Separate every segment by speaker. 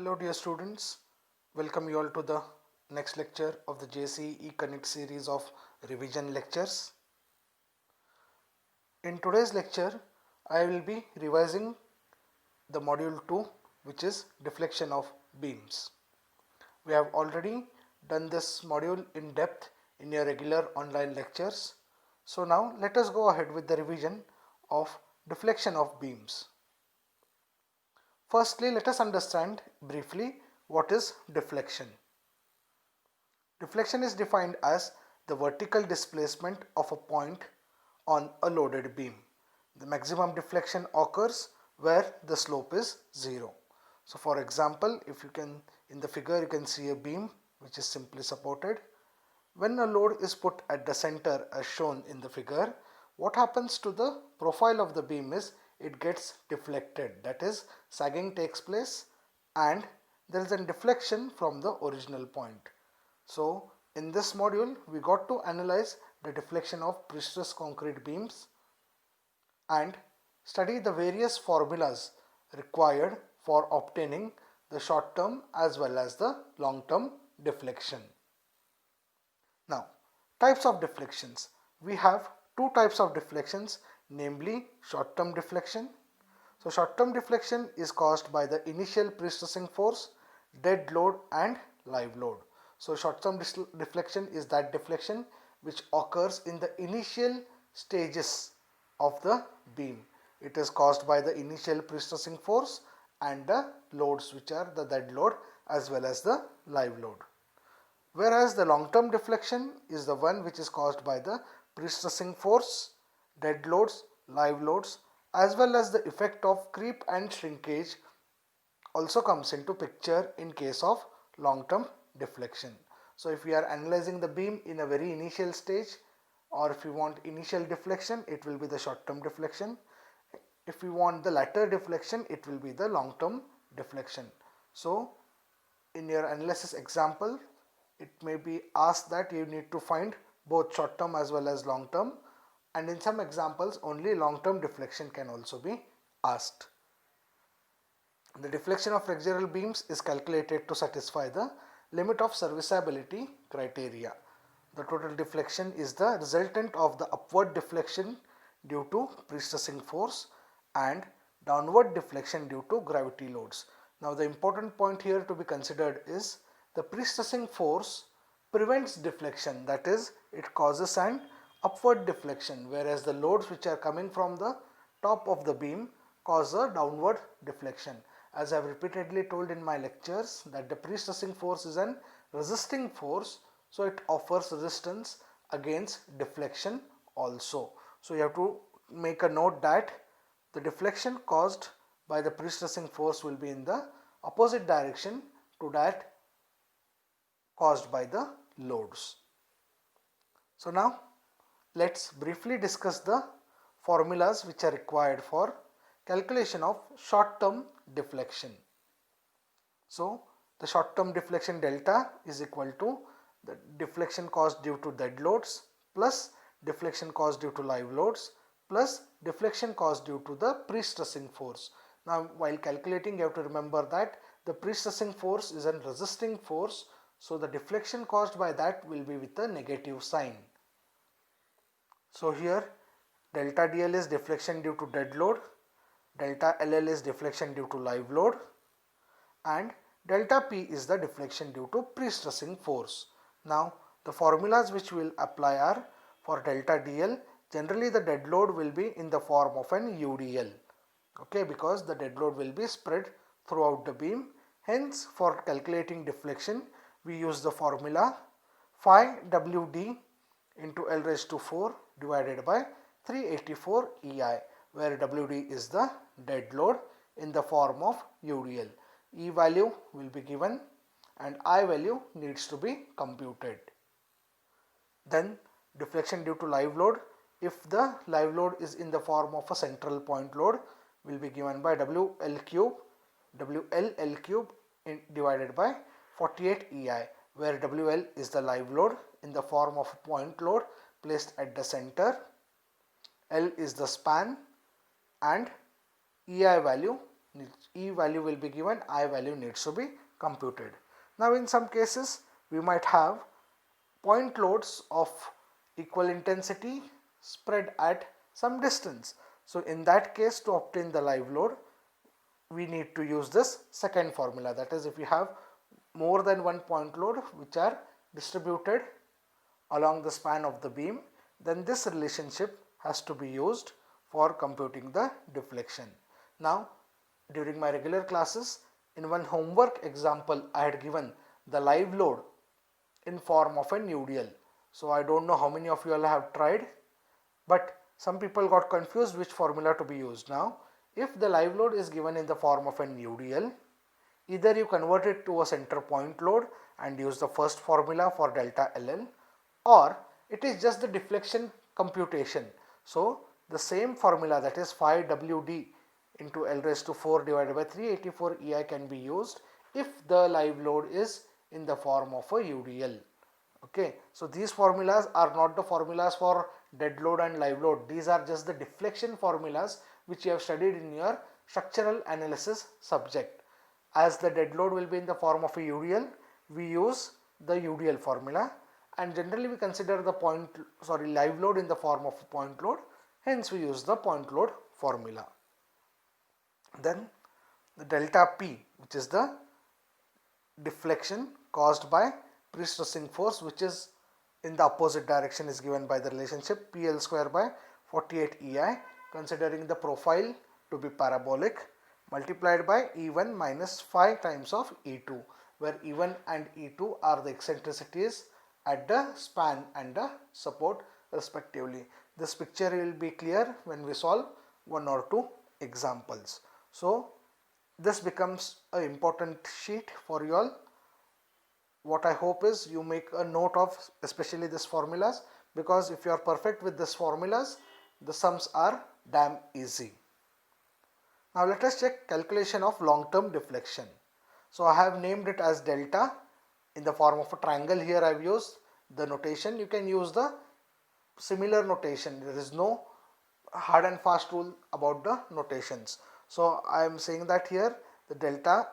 Speaker 1: Hello dear students, welcome you all to the next lecture of the JCE Connect series of revision lectures. In today's lecture, I will be revising the module 2, which is deflection of beams. We have already done this module in depth in your regular online lectures. So now let us go ahead with the revision of deflection of beams. Firstly, let us understand briefly what is deflection. Deflection is defined as the vertical displacement of a point on a loaded beam. The maximum deflection occurs where the slope is 0. So for example, if you can, in the figure you can see a beam which is simply supported. When a load is put at the center as shown in the figure, what happens to the profile of the beam is it gets deflected, that is sagging takes place and there is a deflection from the original point. So in this module we got to analyze the deflection of prestressed concrete beams and study the various formulas required for obtaining the short term as well as the long term deflection. Now, types of deflections. We have two types of deflections, namely short term deflection. So short term deflection is caused by the initial pre-stressing force, dead load and live load. So short term deflection is that deflection which occurs in the initial stages of the beam. It is caused by the initial pre-stressing force and the loads which are the dead load as well as the live load. Whereas the long term deflection is the one which is caused by the pre-stressing force, dead loads, live loads as well as the effect of creep and shrinkage also comes into picture in case of long term deflection. So if we are analyzing the beam in a very initial stage, or if we want initial deflection, it will be the short term deflection. If we want the latter deflection, it will be the long term deflection. So in your analysis example, it may be asked that you need to find both short term as well as long term, and in some examples only long term deflection can also be asked. The deflection of flexural beams is calculated to satisfy the limit of serviceability criteria. The total deflection is the resultant of the upward deflection due to pre-stressing force and downward deflection due to gravity loads. Now the important point here to be considered is the pre-stressing force prevents deflection, that is it causes an upward deflection, whereas the loads which are coming from the top of the beam cause a downward deflection. As I have repeatedly told in my lectures that the pre-stressing force is an resisting force, so it offers resistance against deflection also. So you have to make a note that the deflection caused by the pre-stressing force will be in the opposite direction to that caused by the loads. So now let's briefly discuss the formulas which are required for calculation of short term deflection. So the short term deflection delta is equal to the deflection caused due to dead loads plus deflection caused due to live loads plus deflection caused due to the pre-stressing force. Now while calculating you have to remember that the pre-stressing force is a resisting force, so the deflection caused by that will be with a negative sign. So here delta DL is deflection due to dead load, delta LL is deflection due to live load and delta P is the deflection due to pre-stressing force. Now the formulas which will apply are for delta DL, generally the dead load will be in the form of an UDL, okay, because the dead load will be spread throughout the beam. Hence for calculating deflection we use the formula phi WD into L raised to 4 divided by 384 EI, where WD is the dead load in the form of UDL. E value will be given and I value needs to be computed. Then deflection due to live load, if the live load is in the form of a central point load, will be given by WL cube divided by 48 EI, where WL is the live load in the form of a point load placed at the center, L is the span and EI value E value will be given, I value needs to be computed. Now in some cases we might have point loads of equal intensity spread at some distance. So in that case, to obtain the live load, we need to use this second formula. That is, if you have more than one point load which are distributed along the span of the beam, then this relationship has to be used for computing the deflection. Now, during my regular classes, in one homework example, I had given the live load in form of an UDL. So I don't know how many of you all have tried, but some people got confused which formula to be used. Now, if the live load is given in the form of an UDL, either you convert it to a center point load and use the first formula for delta LL, or it is just the deflection computation. So the same formula, that is phi WD into L raised to 4 divided by 384 EI, can be used if the live load is in the form of a UDL. Okay, so these formulas are not the formulas for dead load and live load. These are just the deflection formulas which you have studied in your structural analysis subject. As the dead load will be in the form of a UDL, we use the UDL formula, and generally we consider the live load in the form of a point load, hence we use the point load formula. Then the delta P, which is the deflection caused by pre-stressing force, which is in the opposite direction, is given by the relationship PL square by 48 EI, considering the profile to be parabolic, multiplied by E1 minus 5 times of E2, where E1 and E2 are the eccentricities at the span and the support respectively. This picture will be clear when we solve one or two examples. So this becomes an important sheet for you all. What I hope is you make a note of especially these formulas, because if you are perfect with these formulas, the sums are damn easy. Now let us check calculation of long-term deflection. So I have named it as delta in the form of a triangle. Here I have used the notation. You can use the similar notation. There is no hard and fast rule about the notations. So I am saying that here the delta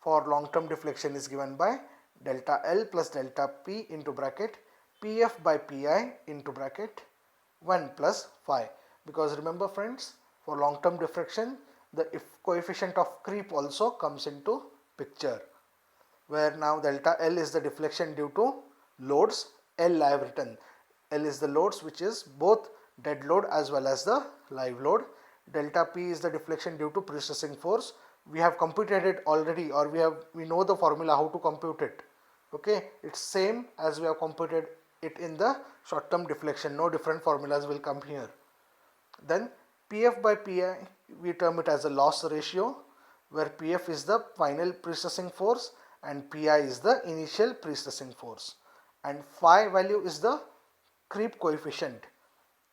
Speaker 1: for long-term deflection is given by delta L plus delta P into bracket PF by PI into bracket 1 plus phi. Because remember friends, for long-term deflection, the coefficient of creep also comes into picture, where now delta L is the deflection due to loads. L I have written. L is the loads which is both dead load as well as the live load. Delta P is the deflection due to pre-stressing force. We have computed it already, or we know the formula how to compute it. Okay, it's same as we have computed it in the short-term deflection. No different formulas will come here. Then PF by PI, we term it as a loss ratio, where PF is the final pre-stressing force and PI is the initial pre-stressing force, and phi value is the creep coefficient.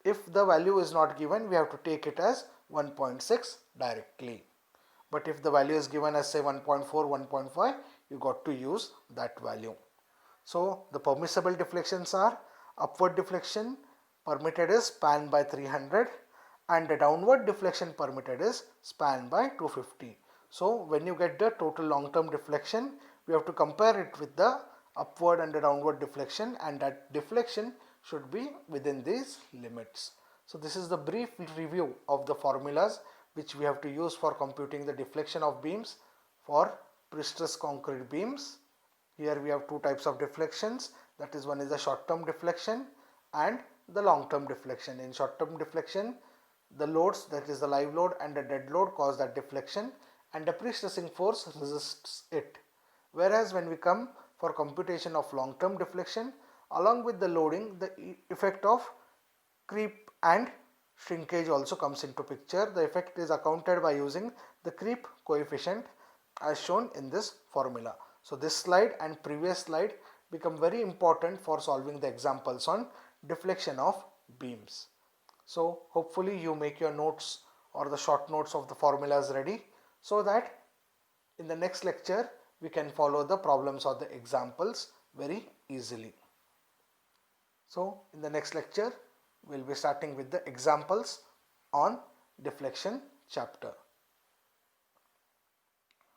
Speaker 1: If the value is not given, we have to take it as 1.6 directly. But if the value is given as say 1.4, 1.5, you got to use that value. So the permissible deflections are upward deflection permitted is span by 300 and the downward deflection permitted is span by 250. So when you get the total long-term deflection, we have to compare it with the upward and the downward deflection, and that deflection should be within these limits. So this is the brief review of the formulas which we have to use for computing the deflection of beams for pre-stressed concrete beams. Here we have two types of deflections, that is, one is the short-term deflection and the long-term deflection. In short-term deflection, the loads, that is the live load and the dead load, cause that deflection and the pre-stressing force resists it. Whereas when we come for computation of long-term deflection, along with the loading, the effect of creep and shrinkage also comes into picture. The effect is accounted by using the creep coefficient as shown in this formula. So this slide and previous slide become very important for solving the examples on deflection of beams. So hopefully you make your notes or the short notes of the formulas ready, so that in the next lecture we can follow the problems or the examples very easily. So in the next lecture we will be starting with the examples on deflection chapter.